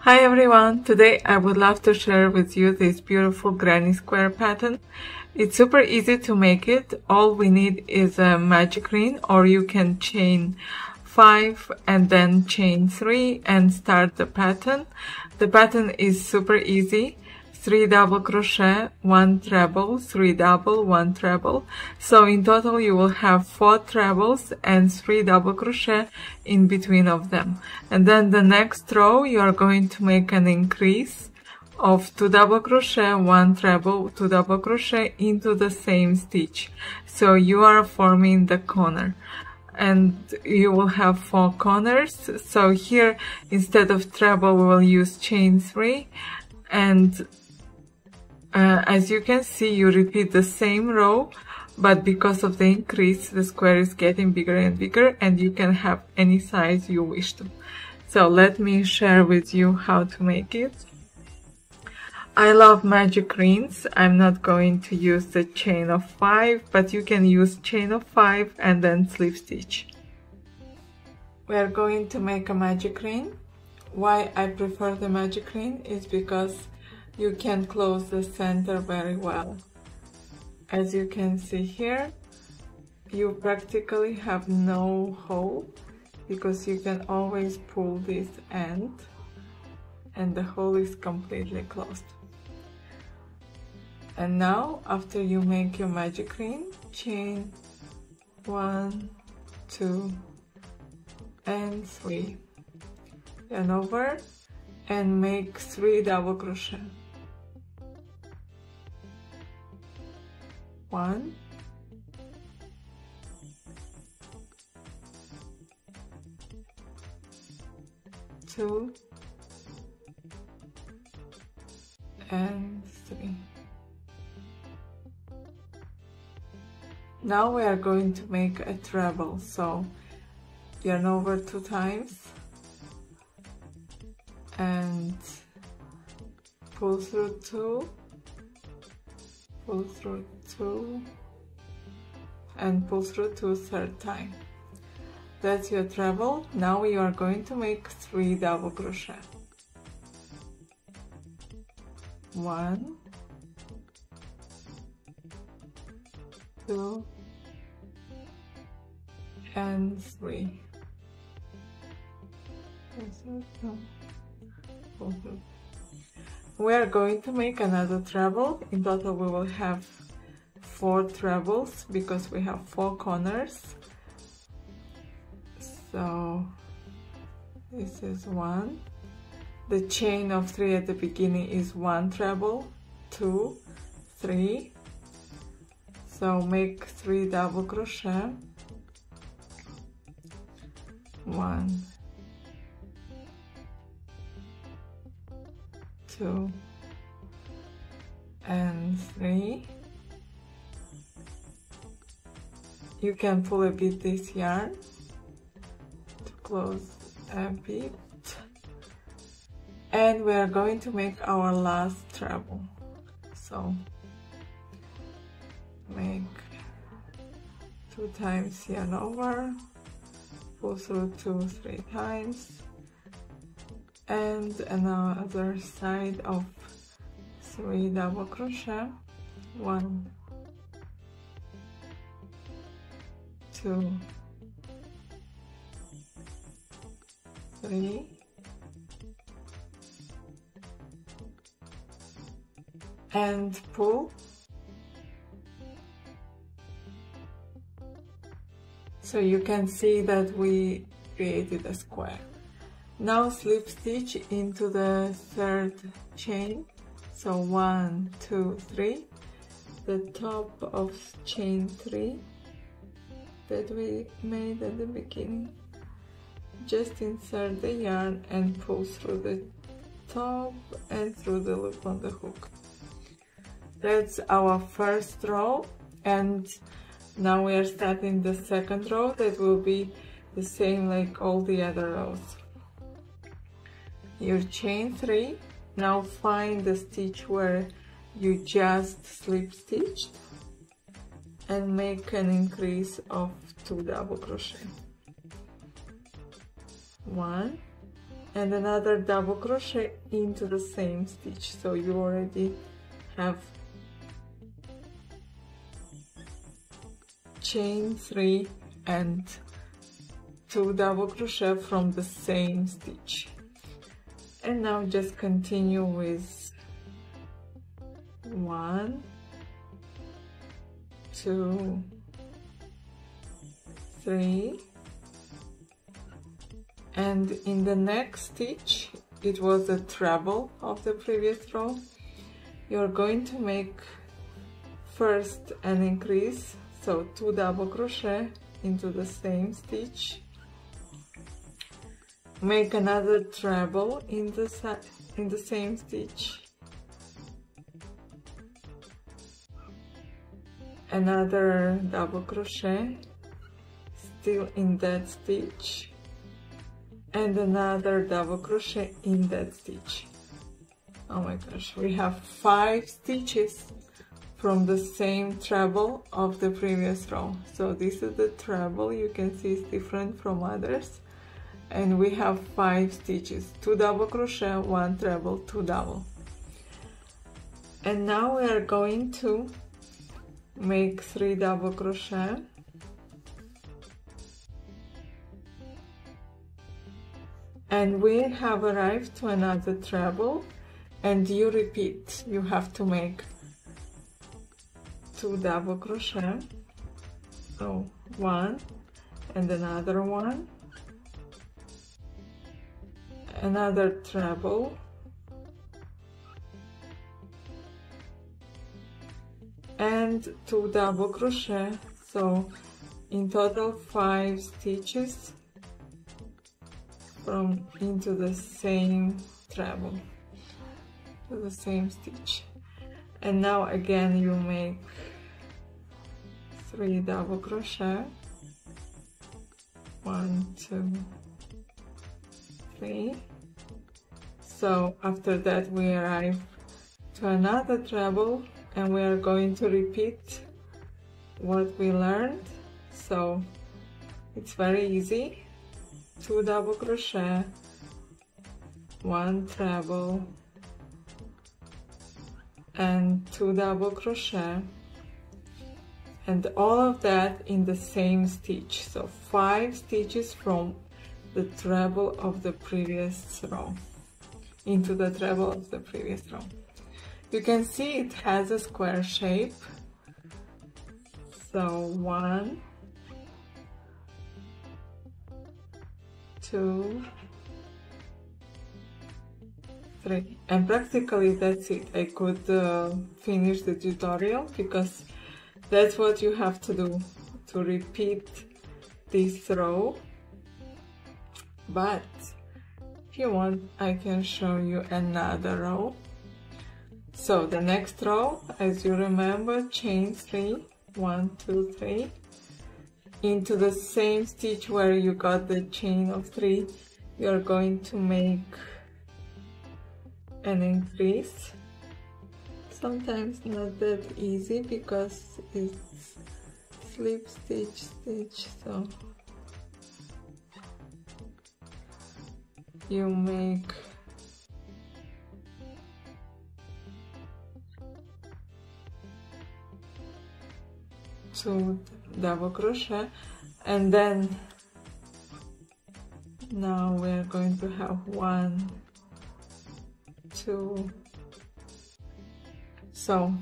Hi everyone! Today I would love to share with you this beautiful granny square pattern. It's super easy to make it. All we need is a magic ring, or you can chain 5 and then chain 3 and start the pattern. The pattern is super easy. 3 double crochet, 1 treble, 3 double, 1 treble. So in total you will have 4 trebles and 3 double crochet in between of them. And then the next row you are going to make an increase of 2 double crochet, 1 treble, 2 double crochet into the same stitch. So you are forming the corner. And you will have 4 corners. So here instead of treble we will use chain 3, and as you can see, you repeat the same row, but because of the increase, the square is getting bigger and bigger, and you can have any size you wish to. So let me share with you how to make it. I love magic rings. I'm not going to use the chain of 5, but you can use chain of 5 and then slip stitch. We are going to make a magic ring. Why I prefer the magic ring is because you can close the center very well. As you can see here, you practically have no hole because you can always pull this end and the hole is completely closed. And now, after you make your magic ring, chain 1, 2 and 3, yarn over and make 3 double crochet. 1, 2 and 3. Now we are going to make a treble, so yarn over 2 times and pull through 2, pull through 2 and pull through 2 third time. That's your treble. Now you are going to make 3 double crochet. 1, 2 and 3. We are going to make another treble. In total we will have 4 trebles because we have 4 corners. So this is 1. The chain of 3 at the beginning is 1 treble, 2, 3. So make 3 double crochet. 1, 2 and 3. You can pull a bit this yarn to close a bit, and we are going to make our last treble. So make 2 times yarn over, pull through 2, 3 times, and another side of 3 double crochet. 1, 2, 3 and pull. So you can see that we created a square. Now slip stitch into the third chain. So 1, 2, 3, the top of chain 3 that we made at the beginning. Just insert the yarn and pull through the top and through the loop on the hook. That's our first row, and now we are starting the second row that will be the same like all the other rows. You chain 3, now find the stitch where you just slip stitched and make an increase of 2 double crochet. 1 and another double crochet into the same stitch. So you already have chain 3 and 2 double crochet from the same stitch. And now just continue with 1, 2, 3, and in the next stitch, it was the treble of the previous row. You're going to make first an increase, so 2 double crochet into the same stitch, make another treble in the same stitch, another double crochet still in that stitch, and another double crochet in that stitch. Oh my gosh, we have 5 stitches from the same treble of the previous row. So this is the treble, you can see it's different from others, and we have 5 stitches, 2 double crochet, 1 treble, 2 double. And now we are going to make 3 double crochet, and we have arrived to another treble, and you repeat. You have to make 2 double crochet, so 1 and another one, another treble, and 2 double crochet, so in total 5 stitches from into the same treble, to the same stitch. And now again you make 3 double crochet, 1, 2, 3. So after that we arrive to another treble, and we are going to repeat what we learned. So it's very easy. 2 double crochet, 1 treble, and 2 double crochet, and all of that in the same stitch. So 5 stitches from the treble of the previous row into the treble of the previous row. You can see it has a square shape. So 1, 2, 3, and practically that's it. I could finish the tutorial because that's what you have to do, to repeat this row. But if you want, I can show you another row. So the next row, as you remember, chain 3, 1, 2, 3, into the same stitch where you got the chain of 3, you're going to make an increase. Sometimes not that easy because it's slip stitch, so you make two double crochet, and then now we're going to have 1, 2, so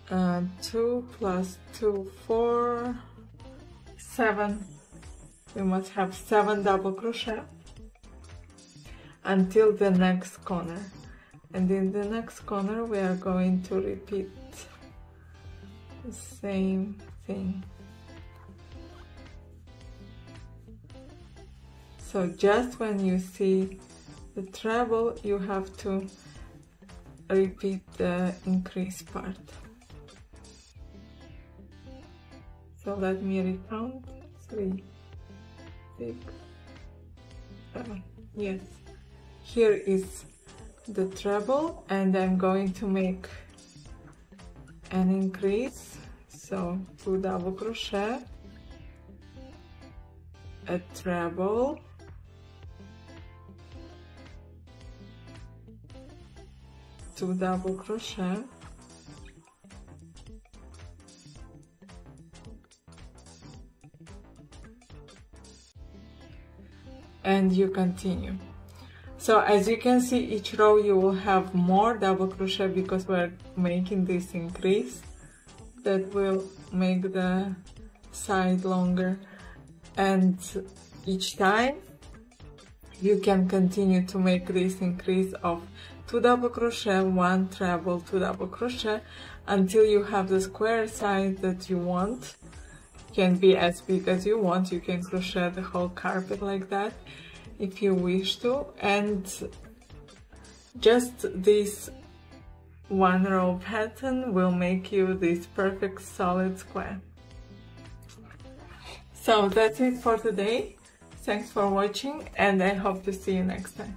2 plus 2, 4, 7. We must have 7 double crochet until the next corner, and in the next corner we are going to repeat the same thing. So just when you see the treble, you have to repeat the increase part. So let me recount. 3, 6, 7. Yes, here is the treble, and I'm going to make an increase, so 2 double crochet, a treble, 2 double crochet, and you continue. So as you can see, each row you will have more double crochet because we're making this increase that will make the side longer, and each time you can continue to make this increase of 2 double crochet, 1 treble, 2 double crochet until you have the square side that you want. Can be as big as you want. You can crochet the whole carpet like that if you wish to, and just this 1 row pattern will make you this perfect solid square. So that's it for today. Thanks for watching, and I hope to see you next time.